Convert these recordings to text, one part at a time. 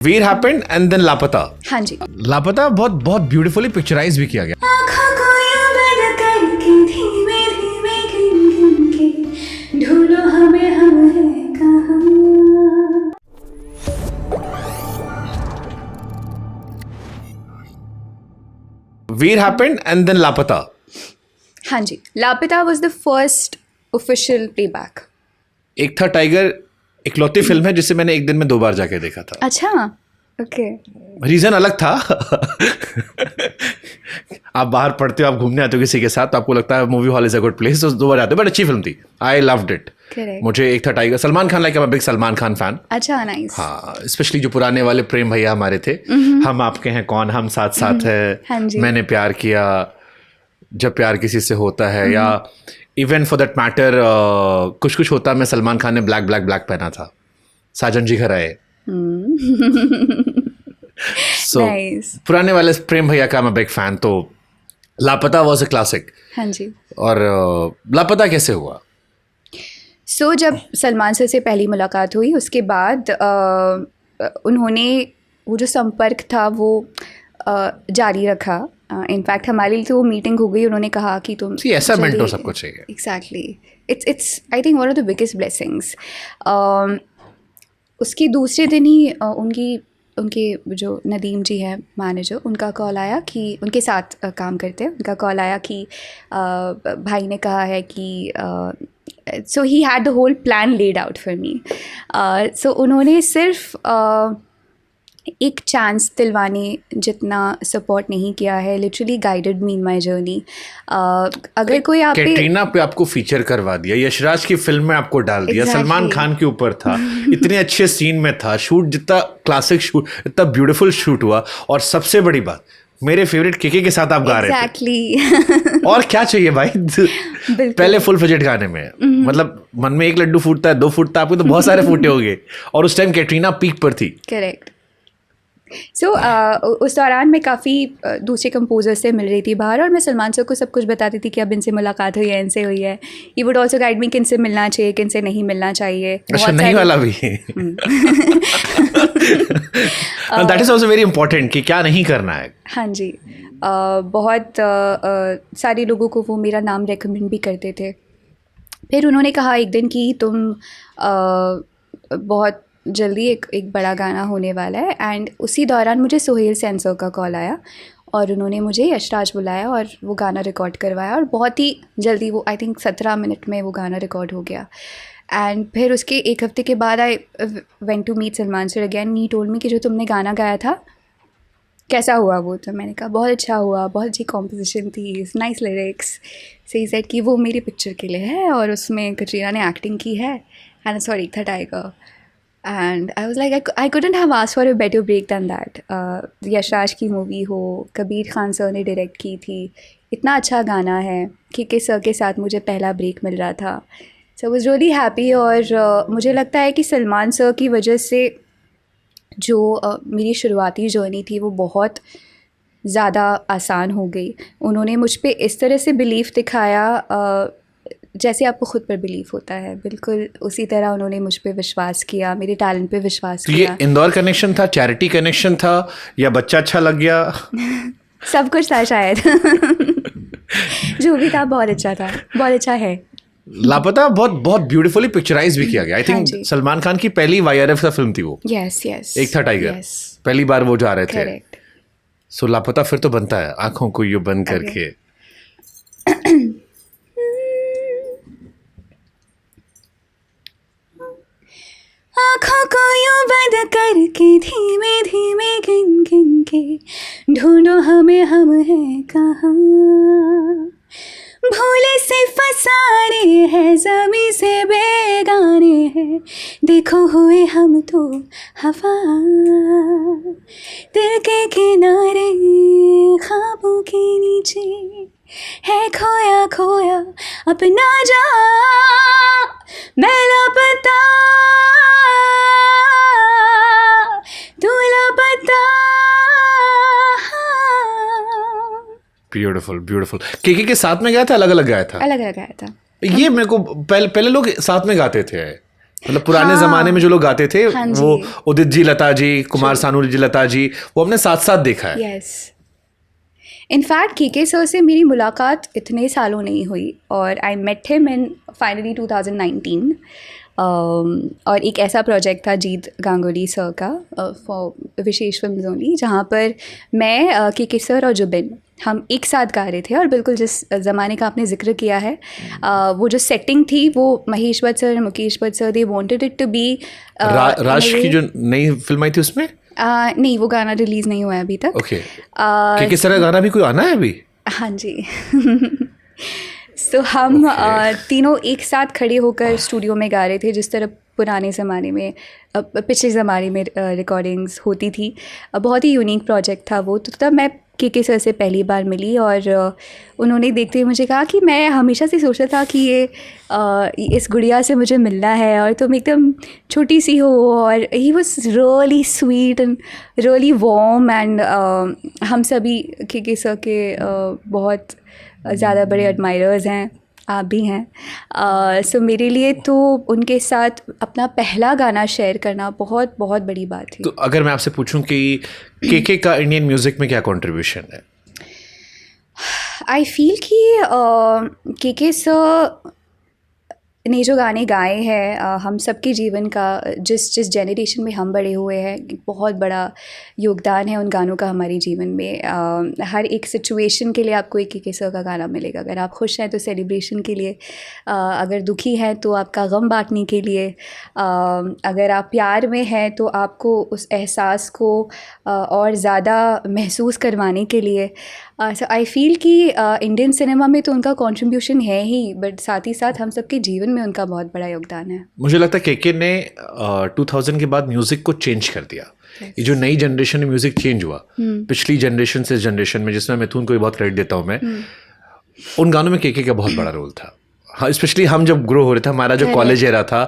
Veer happened and then लापता। हाँ जी। लापता बहुत बहुत ब्यूटीफुली पिक्चराइज भी किया गया। आँखों को यूं बंद करके धीमे धीमे गिन गिन के ढूंढो हमें, हम हैं कहाँ। वीर हैपेंड एंड देन लापता। हाँ जी, लापता was the first official playback. एक था टाइगर, इकलौती फिल्म है जिसे मैंने एक दिन में 2 बार जाके देखा था। अच्छा, ओके। रीजन अलग था। आप बाहर पढ़ते हो, आप घूमने आते हो किसी के साथ, तो आपको लगता है movie hall is a good place, तो 2 बार आते हो, बट अच्छी फिल्म थी। I loved it. Correct. मुझे एक था tiger, Salman Khan, like I am big Salman Khan fan. अच्छा, नाइस। हाँ, स्पेशली जो पुराने वाले प्रेम भैया हमारे थे, हम आपके हैं कौन, हम साथ साथ हाँ है, जी। मैंने प्यार किया, जब प्यार किसी से होता है, या इवन फॉर दैट मैटर कुछ कुछ होता में सलमान खान ने ब्लैक ब्लैक ब्लैक पहना था, साजन जी घर आए। सो Nice. पुराने वाले प्रेम भैया का मैं बिग फैन। तो लापता वॉज अ क्लासिक। हाँ जी। और लापता कैसे हुआ? सो जब सलमान सर से पहली मुलाकात हुई, उसके बाद उन्होंने वो जो संपर्क था वो जारी रखा। इनफैक्ट हमारे लिए तो वो मीटिंग हो गई, उन्होंने कहा कि तुम See, ऐसा मेंटोर सबको चाहिए। Exactly, it's I think one of the biggest blessings. उसके दूसरे दिन ही उनके जो नदीम जी हैं मैनेजर, उनका कॉल आया कि उनके साथ काम करते हैं, उनका कॉल आया कि भाई ने कहा है कि so he had the whole plan laid out for me. So उन्होंने सिर्फ एक चांस दिलवाने जितना सपोर्ट नहीं किया है, literally guided me in my journey. अगर कोई आप कैटरीना पे आपको फीचर करवा दिया, यशराज की फिल्म में आपको डाल दिया, Exactly. सलमान खान के ऊपर था, इतने अच्छे सीन में था, शूट जितना क्लासिक शूट, इतना ब्यूटीफुल शूट हुआ, और सबसे बड़ी बात, मेरे फेवरेट केके के साथ आप गा रहे थे। एग्जैक्टली। और क्या चाहिए भाई? पहले फुल बजट गाने में, मतलब मन में एक लड्डू फूटता है, 2 फूटता है, आपको तो बहुत सारे फूटे होंगे, और उस टाइम कैटरीना पीक पर थी। करेक्ट। सो उस दौरान मैं काफ़ी दूसरे कंपोजर से मिल रही थी बाहर, और मैं सलमान सर को सब कुछ बताती थी कि अब इनसे मुलाकात हुई है, इनसे हुई है। He would also guide me किन से मिलना चाहिए, किन से नहीं मिलना चाहिए। अच्छा, नहीं वाला भी। That is also very important कि क्या नहीं करना है। हाँ जी। बहुत सारे लोगों को वो मेरा नाम रेकमेंड भी करते थे। फिर उन्होंने कहा एक दिन कि तुम बहुत जल्दी एक बड़ा गाना होने वाला है, एंड उसी दौरान मुझे सोहेल सेंसर का कॉल आया, और उन्होंने मुझे यशराज बुलाया और वो गाना रिकॉर्ड करवाया, और बहुत ही जल्दी वो आई थिंक 17 मिनट में वो गाना रिकॉर्ड हो गया। एंड फिर उसके 1 हफ्ते के बाद I went to meet Salman sir again. He told me कि जो तुमने गाना गाया था कैसा हुआ वो? तो मैंने कहा बहुत अच्छा हुआ, बहुत अच्छी कॉम्पोजिशन थी, nice lyrics. So he said कि वो मेरी पिक्चर के लिए है और उसमें कटरीना ने एक्टिंग की है, एंड सॉरी था tiger. And I was like I couldn't have asked for a better break than that. Yashraj की मूवी हो, कबीर खान सर ने डायरेक्ट की थी, इतना अच्छा गाना है, के सर के साथ मुझे पहला ब्रेक मिल रहा था। सो आई वाज रियली हैप्पी। और मुझे लगता है कि सलमान सर की वजह से जो मेरी शुरुआती जर्नी थी वो बहुत ज़्यादा आसान हो गई। उन्होंने मुझ पे इस तरह से बिलीफ दिखाया जैसे आपको खुद पर बिलीफ होता है, बिल्कुल उसी तरह उन्होंने मुझ पे विश्वास किया, मेरे टैलेंट पे विश्वास तो किया। ये इंदौर कनेक्शन था, चैरिटी कनेक्शन था, या बच्चा अच्छा लग गया? सब कुछ था शायद। जो भी था बहुत अच्छा था, बहुत अच्छा है। लापता बहुत बहुत ब्यूटीफुली पिक्चराइज भी किया गया। आई हाँ थिंक जी। सलमान खान की पहली YRF का फिल्म थी वो। Yes yes. एक था टाइगर, यस, पहली बार वो जा रहे थे। करेक्ट। सो लापता फिर तो बनता है आंखों को यूं बंद करके। आँखों को यूं बंद करके धीमे धीमे गिन गिन के ढूंढो हमें, हम हैं कहाँ। भोले से फसाने हैं, ज़मीं से बेगाने हैं, देखो हुए हम तो हवा। दिल के किनारे ख्वाबों के नीचे है खोया खोया अपना जा, मैं लापता तू लापता। Beautiful beautiful. केके के साथ में गाया था, अलग अलग गाया था? अलग अलग आया था। ये मेरे को पहले लोग साथ में गाते थे, मतलब पुराने हाँ। जमाने में जो लोग गाते थे हाँ जी। वो उदित जी, लता जी, कुमार सानू जी, लता जी, वो हमने साथ साथ देखा है। यस, इनफैक्ट के सर से मेरी मुलाकात इतने सालों नहीं हुई और I met him in finally 2019 और एक ऐसा प्रोजेक्ट था जीत गांगुली सर का फॉर विशेष फिल्म्स ओनली, जहाँ पर मैं के सर और जुबिन हम एक साथ गा रहे थे। और बिल्कुल जिस ज़माने का आपने जिक्र किया है, वो जो सेटिंग थी वो Mahesh Bhatt sir, Mukesh Bhatt sir, they wanted it to be Raj की जो नई फिल्म आई थी उसमें नहीं, वो गाना रिलीज़ नहीं हुआ है अभी तक। ओके, के सर का गाना भी कोई आना है अभी? हाँ जी। सो हम तीनों एक साथ खड़े होकर स्टूडियो में गा रहे थे, जिस तरह पुराने ज़माने में पिछले ज़माने में रिकॉर्डिंग्स होती थी। बहुत ही यूनिक प्रोजेक्ट था वो। तो तब मैं के सर से पहली बार मिली और उन्होंने देखते हुए मुझे कहा कि मैं हमेशा से सोचा था कि ये इस गुड़िया से मुझे मिलना है और तुम एकदम छोटी सी हो। और he was really sweet and really warm and हम सभी के सर के बहुत ज़्यादा बड़े एडमायरर्स हैं, आप भी हैं। सो मेरे लिए तो उनके साथ अपना पहला गाना शेयर करना बहुत बहुत बड़ी बात थी। तो अगर मैं आपसे पूछूं कि के का इंडियन म्यूजिक में क्या कंट्रीब्यूशन है? आई फील कि के सर ने जो गाने गाए हैं हम सबके जीवन का, जिस जनरेशन में हम बड़े हुए हैं, बहुत बड़ा योगदान है उन गानों का हमारे जीवन में। हर एक सिचुएशन के लिए आपको एक के सर का गाना मिलेगा। अगर आप खुश हैं तो सेलिब्रेशन के लिए, अगर दुखी हैं तो आपका गम बांटने के लिए, अगर आप प्यार में हैं तो आपको उस एहसास को और ज़्यादा महसूस करवाने के लिए। सो आई फील कि इंडियन सिनेमा में तो उनका कंट्रीब्यूशन है ही, बट साथ ही साथ हम सबके जीवन में उनका बहुत बड़ा योगदान है। मुझे लगता है के ने 2000 के बाद म्यूजिक को चेंज कर दिया। ये जो नई जनरेशन में म्यूजिक चेंज हुआ पिछली जनरेशन से इस जनरेशन में, जिसमें मिथुन को भी बहुत क्रेडिट देता हूँ मैं, उन गानों में के का बहुत बड़ा रोल था। हाँ, स्पेशली हम जब ग्रो हो रहे थे, हमारा जो कॉलेज एरा था,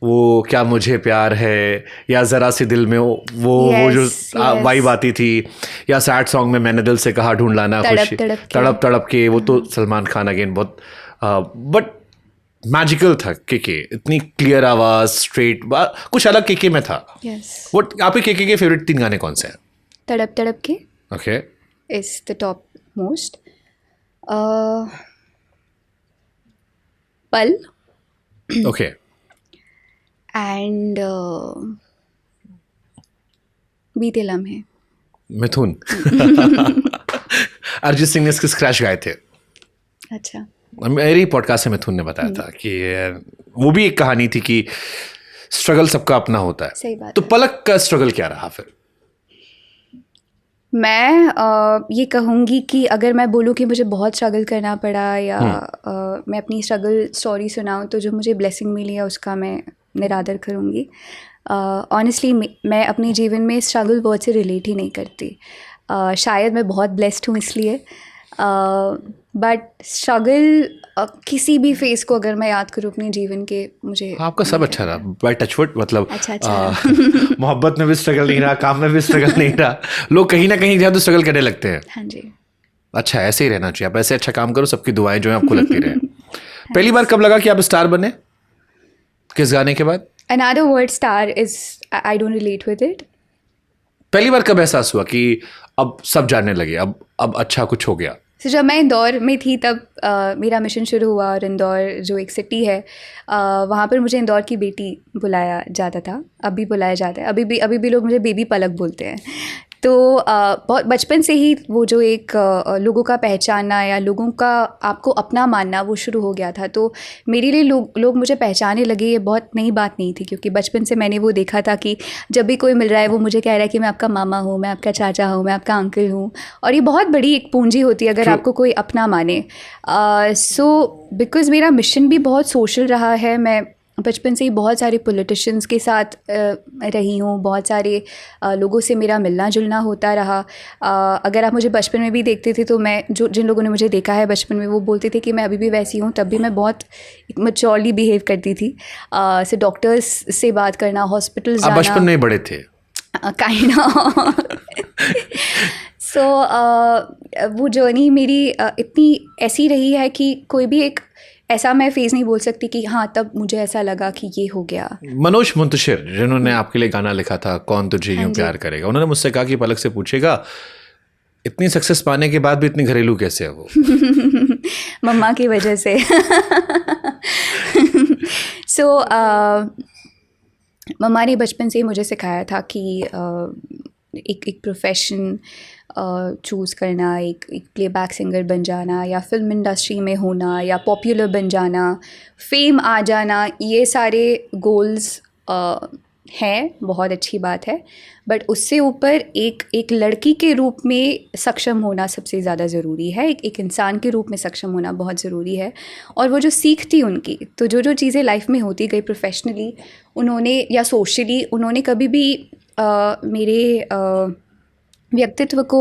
वो क्या मुझे प्यार है या ज़रा सी दिल में वो जो वाइब आती थी, या सैड सॉन्ग में मैंने दिल से कहा ढूंढ लाना खुशी, तड़प तड़प के, वो तो सलमान खान अगेन बहुत बट मैजिकल था। के इतनी क्लियर आवाज़, स्ट्रेट, कुछ अलग के में था। व्हाट आपके के फेवरेट 3 गाने कौन से हैं? तड़प तड़प के okay is the top most, पल ओके एंड बीते लम्हे। मिथुन अरिजीत सिंह ने इसके स्क्रैच गाए थे। अच्छा, मेरी पॉडकास्ट में मिथुन ने बताया था कि वो भी एक कहानी थी कि स्ट्रगल सबका अपना होता है। सही बात तो है। पलक का स्ट्रगल क्या रहा फिर? मैं ये कहूँगी कि अगर मैं बोलूँ कि मुझे बहुत स्ट्रगल करना पड़ा या मैं अपनी स्ट्रगल स्टोरी सुनाऊँ, तो जो मुझे ब्लेसिंग मिली है उसका मैं निरादर करूँगी। ऑनेस्टली मैं अपने जीवन में स्ट्रगल वर्ड से रिलेट ही नहीं करती। शायद मैं बहुत ब्लेस्ड हूँ इसलिए, बट स्ट्रगल किसी भी फेस को अगर मैं याद करूँ अपने जीवन के, मुझे आपका सब अच्छा रहा बाय टचवुड। मतलब अच्छा। मोहब्बत में भी स्ट्रगल नहीं रहा, काम में भी स्ट्रगल नहीं रहा। लोग कहीं ना कहीं तो स्ट्रगल करने लगते हैं। हाँ जी। अच्छा, ऐसे ही रहना चाहिए। आप ऐसे अच्छा काम करो, सबकी दुआएं जो है आपको लगती रहे। पहली बार कब लगा कि आप स्टार बने? किस गाने के बाद? Another word star is I don't relate with it. पहली बार कब एहसास हुआ कि अब सब जानने लगे, अब अच्छा कुछ हो गया? So, जब मैं इंदौर में थी तब मेरा मिशन शुरू हुआ, और इंदौर जो एक सिटी है वहाँ पर मुझे इंदौर की बेटी बुलाया जाता था, अभी बुलाया जाता है, अभी भी लोग मुझे बेबी पलक बोलते हैं। तो बहुत बचपन से ही वो जो एक लोगों का पहचानना या लोगों का आपको अपना मानना वो शुरू हो गया था। तो मेरे लिए लोग मुझे पहचानने लगे, ये बहुत नई बात नहीं थी, क्योंकि बचपन से मैंने वो देखा था कि जब भी कोई मिल रहा है वो मुझे कह रहा है कि मैं आपका मामा हूँ, मैं आपका चाचा हूँ, मैं आपका अंकल हूँ। और ये बहुत बड़ी एक पूंजी होती है अगर आपको कोई अपना माने। सो बिकॉज़ मेरा मिशन भी बहुत सोशल रहा है, मैं बचपन से ही बहुत सारे पॉलिटिशियंस के साथ रही हूँ, बहुत सारे लोगों से मेरा मिलना जुलना होता रहा। अगर आप मुझे बचपन में भी देखते थे तो मैं जिन लोगों ने मुझे देखा है बचपन में वो बोलते थे कि मैं अभी भी वैसी हूँ। तब भी मैं बहुत मैच्योरली बिहेव करती थी। से डॉक्टर्स से बात करना, हॉस्पिटल जाना। बचपन में बड़े थे काइंड ऑफ। सो वो जर्नी मेरी इतनी ऐसी रही है कि कोई भी एक ऐसा मैं फेज़ नहीं बोल सकती कि हाँ तब मुझे ऐसा लगा कि ये हो गया। मनोज मुंतशिर जिन्होंने आपके लिए गाना लिखा था कौन तुझे यूं प्यार करेगा, उन्होंने मुझसे कहा कि पलक से पूछेगा इतनी सक्सेस पाने के बाद भी इतनी घरेलू कैसे है वो। मम्मा की वजह से। सो मम्मा ने बचपन से ही मुझे सिखाया था कि एक प्रोफेशन चूज़ करना, एक प्लेबैक सिंगर बन जाना या फिल्म इंडस्ट्री में होना या पॉपुलर बन जाना, फेम आ जाना, ये सारे गोल्स हैं, बहुत अच्छी बात है। बट उससे ऊपर एक लड़की के रूप में सक्षम होना सबसे ज़्यादा ज़रूरी है, एक इंसान के रूप में सक्षम होना बहुत ज़रूरी है। और वो जो सीख थी उनकी, तो जो चीज़ें लाइफ में होती गई प्रोफेशनली उन्होंने या सोशली, उन्होंने कभी भी मेरे व्यक्तित्व को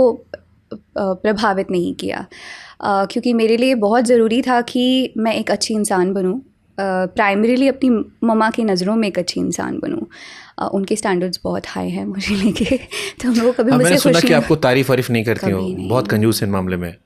प्रभावित नहीं किया, क्योंकि मेरे लिए बहुत ज़रूरी था कि मैं एक अच्छी इंसान बनूं, प्राइमरीली अपनी मम्मा की नज़रों में एक अच्छी इंसान बनूं। उनके स्टैंडर्ड्स बहुत हाई हैं मुझे लेके, तो वो कभी मुझसे मैंने सुना खुश कि नहीं। आपको तारीफ वारीफ नहीं करती हो, कभी नहीं। बहुत कंजूस इन मामले में।